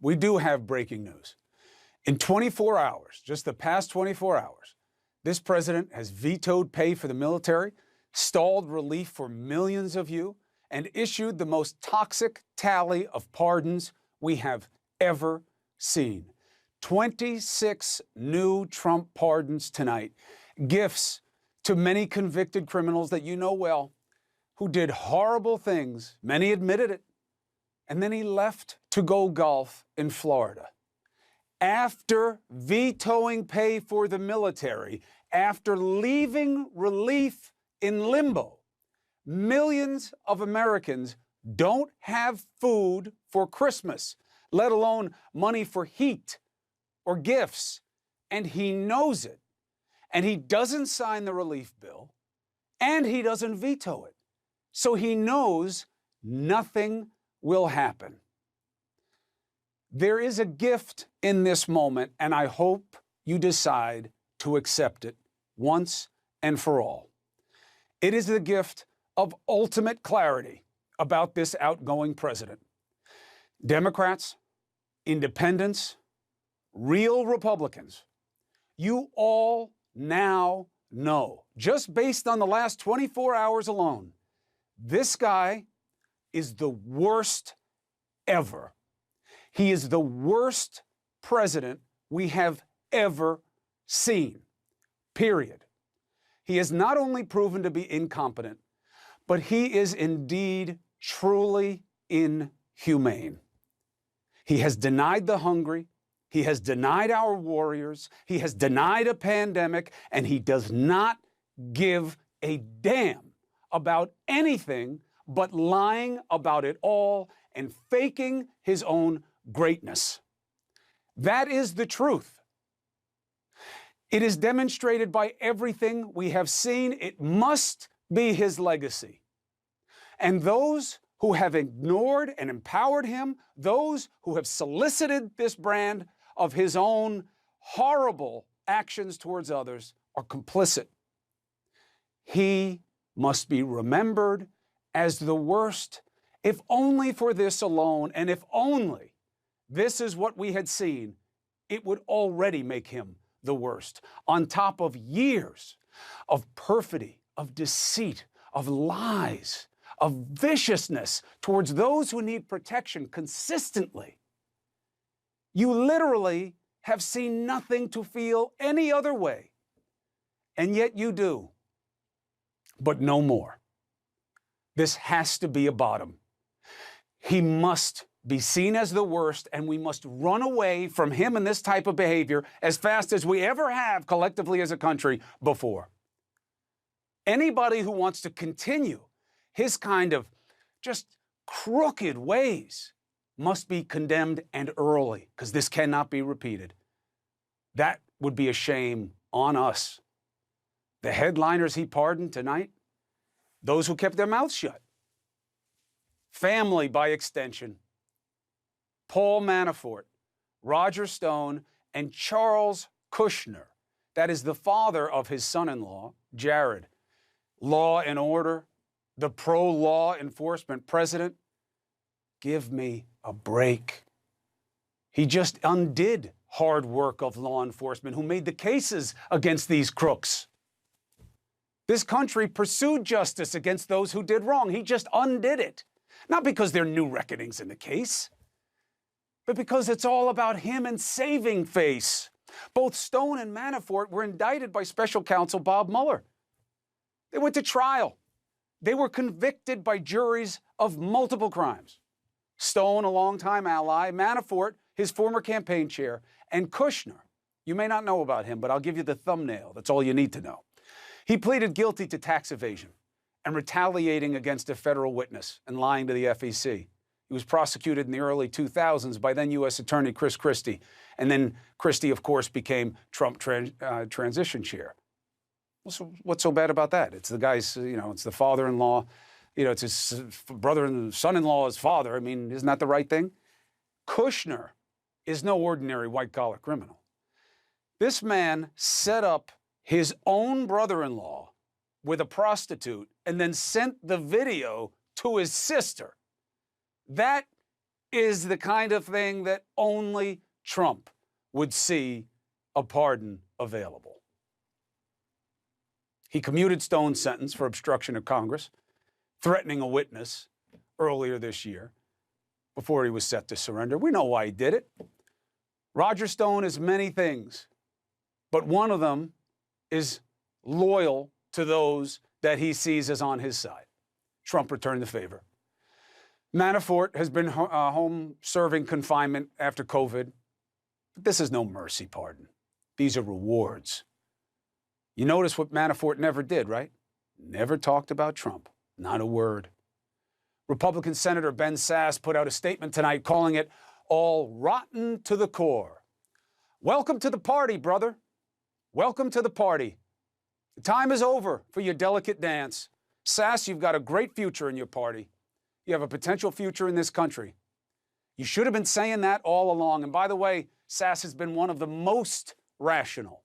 we do have breaking news. In 24 hours, just the past 24 hours, this president has vetoed pay for the military, stalled relief for millions of you, and issued the most toxic tally of pardons we have ever seen. 26 new Trump pardons tonight, gifts to many convicted criminals that you know well, who did horrible things. Many admitted it. And then he left to go golf in Florida. After vetoing pay for the military, after leaving relief in limbo, millions of Americans don't have food for Christmas, let alone money for heat or gifts. And he knows it. And he doesn't sign the relief bill, and he doesn't veto it. So he knows nothing will happen. There is a gift in this moment, and I hope you decide to accept it once and for all. It is the gift of ultimate clarity about this outgoing president. Democrats, independents, real Republicans, you all now know, just based on the last 24 hours alone, this guy is the worst ever. He is the worst president we have ever seen, period. He has not only proven to be incompetent, but he is indeed truly inhumane. He has denied the hungry. He has denied our warriors. He has denied a pandemic, and he does not give a damn about anything but lying about it all and faking his own greatness. That is the truth. It is demonstrated by everything we have seen. It must be his legacy. And those who have ignored and empowered him, those who have solicited this brand of his own horrible actions towards others, are complicit. He must be remembered as the worst, if only for this alone, and if only this is what we had seen, it would already make him the worst, on top of years of perfidy, of deceit, of lies, of viciousness towards those who need protection consistently. You literally have seen nothing to feel any other way, and yet you do, but no more. This has to be a bottom. He must be seen as the worst, and we must run away from him and this type of behavior as fast as we ever have collectively as a country before. Anybody who wants to continue his kind of just crooked ways must be condemned, and early, because this cannot be repeated. That would be a shame on us. The headliners he pardoned tonight, those who kept their mouths shut. Family by extension. Paul Manafort, Roger Stone, and Charles Kushner. That is the father of his son-in-law, Jared. Law and order, the pro-law enforcement president. Give me a break. He just undid hard work of law enforcement who made the cases against these crooks. This country pursued justice against those who did wrong. He just undid it. Not because there are new reckonings in the case, but because it's all about him and saving face. Both Stone and Manafort were indicted by special counsel Bob Mueller. They went to trial. They were convicted by juries of multiple crimes. Stone, a longtime ally, Manafort, his former campaign chair, and Kushner. You may not know about him, but I'll give you the thumbnail. That's all you need to know. He pleaded guilty to tax evasion and retaliating against a federal witness and lying to the FEC. He was prosecuted in the early 2000s by then U.S. Attorney Chris Christie. And then Christie, of course, became Trump transition chair. What's so bad about that? It's the guy's, it's the father-in-law. It's his brother and son-in-law's father. I mean, isn't that the right thing? Kushner is no ordinary white-collar criminal. This man set up his own brother-in-law with a prostitute and then sent the video to his sister. That is the kind of thing that only Trump would see a pardon available. He commuted Stone's sentence for obstruction of Congress, threatening a witness earlier this year before he was set to surrender. We know why he did it. Roger Stone is many things, but one of them is loyal to those that he sees as on his side. Trump returned the favor. Manafort has been home serving confinement after COVID, but this is no mercy pardon. These are rewards. You notice what Manafort never did, right? Never talked about Trump. Not a word. Republican Senator Ben Sasse put out a statement tonight calling it all rotten to the core. Welcome to the party, brother. Welcome to the party. The time is over for your delicate dance. Sasse, you've got a great future in your party. You have a potential future in this country. You should have been saying that all along. And by the way, Sasse has been one of the most rational.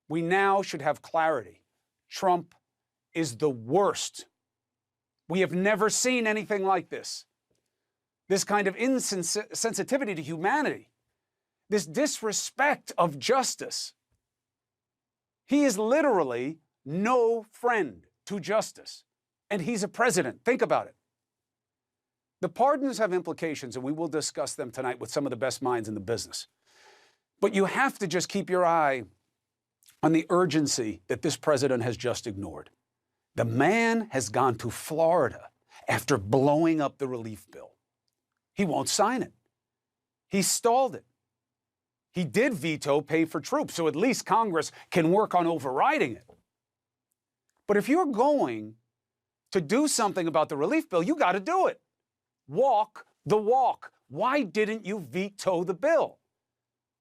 We now should have clarity. Trump is the worst. We have never seen anything like this. This kind of insensitivity to humanity, this disrespect of justice. He is literally no friend to justice, and he's a president. Think about it. The pardons have implications, and we will discuss them tonight with some of the best minds in the business. But you have to just keep your eye on the urgency that this president has just ignored. The man has gone to Florida after blowing up the relief bill. He won't sign it. He stalled it. He did veto pay for troops, so at least Congress can work on overriding it. But if you're going to do something about the relief bill, you got to do it. Walk the walk. Why didn't you veto the bill?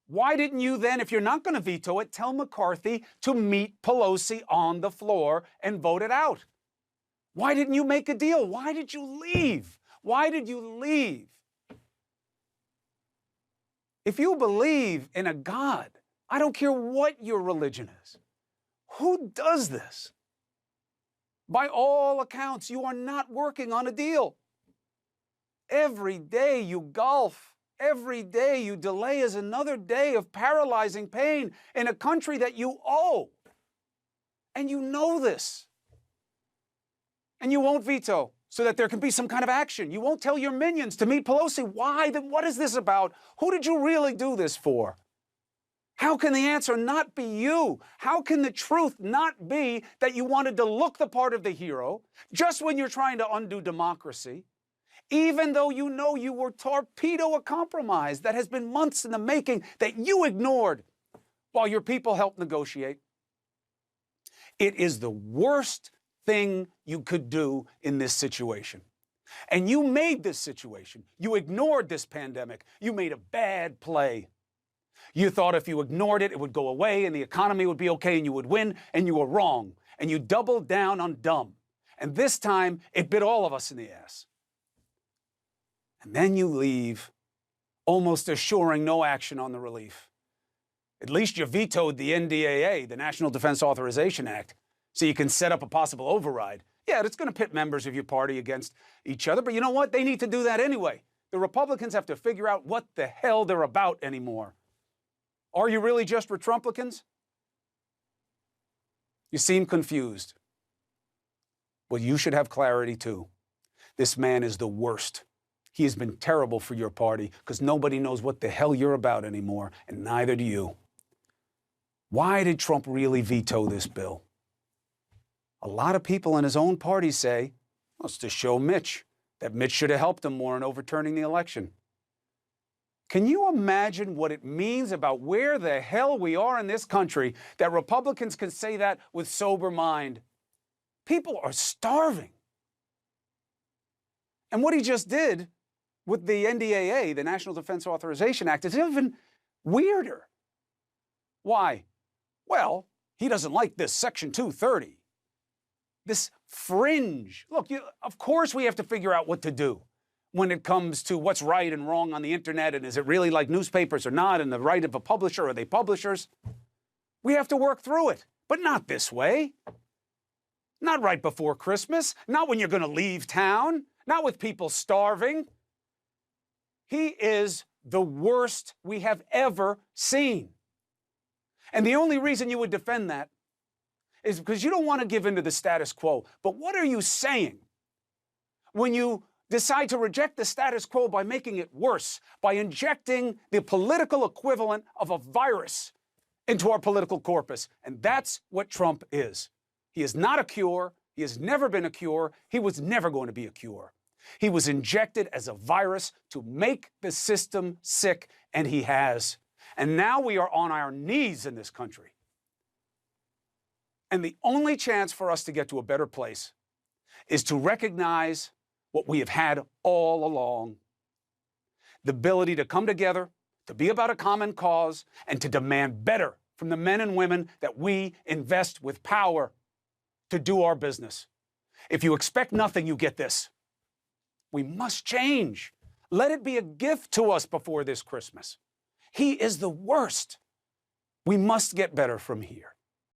Why didn't you then, if you're not going to veto it, tell McCarthy to meet Pelosi on the floor and vote it out? Why didn't you make a deal? Why did you leave? Why did you leave? If you believe in a God, I don't care what your religion is, who does this? By all accounts, you are not working on a deal. Every day you golf. Every day you delay is another day of paralyzing pain in a country that you owe. And you know this. And you won't veto so that there can be some kind of action. You won't tell your minions to meet Pelosi. Why? Then what is this about? Who did you really do this for? How can the answer not be you? How can the truth not be that you wanted to look the part of the hero just when you're trying to undo democracy? Even though you know you were torpedo a compromise that has been months in the making that you ignored while your people helped negotiate. It is the worst thing you could do in this situation. And you made this situation. You ignored this pandemic. You made a bad play. You thought if you ignored it, it would go away and the economy would be okay and you would win, and you were wrong. And you doubled down on dumb. And this time, it bit all of us in the ass. And then you leave, almost assuring no action on the relief. At least you vetoed the NDAA, the National Defense Authorization Act, so you can set up a possible override. Yeah, it's going to pit members of your party against each other, but you know what? They need to do that anyway. The Republicans have to figure out what the hell they're about anymore. Are you really just Retrumplicans? You seem confused. Well, you should have clarity too. This man is the worst. He has been terrible for your party because nobody knows what the hell you're about anymore, and neither do you. Why did Trump really veto this bill? A lot of people in his own party say, well, it's to show Mitch, that Mitch should have helped him more in overturning the election. Can you imagine what it means about where the hell we are in this country that Republicans can say that with sober mind? People are starving. And what he just did with the NDAA, the National Defense Authorization Act, is even weirder. Why? Well, he doesn't like this Section 230. This fringe. Look, of course we have to figure out what to do when it comes to what's right and wrong on the internet, and is it really like newspapers or not, and the right of a publisher, are they publishers? We have to work through it, but not this way. Not right before Christmas, not when you're going to leave town, not with people starving. He is the worst we have ever seen. And the only reason you would defend that is because you don't want to give in to the status quo. But what are you saying when you decide to reject the status quo by making it worse, by injecting the political equivalent of a virus into our political corpus? And that's what Trump is. He is not a cure. He has never been a cure. He was never going to be a cure. He was injected as a virus to make the system sick, and he has. And now we are on our knees in this country. And the only chance for us to get to a better place is to recognize what we have had all along: the ability to come together, to be about a common cause, and to demand better from the men and women that we invest with power to do our business. If you expect nothing, you get this. We must change. Let it be a gift to us before this Christmas. He is the worst. We must get better from here.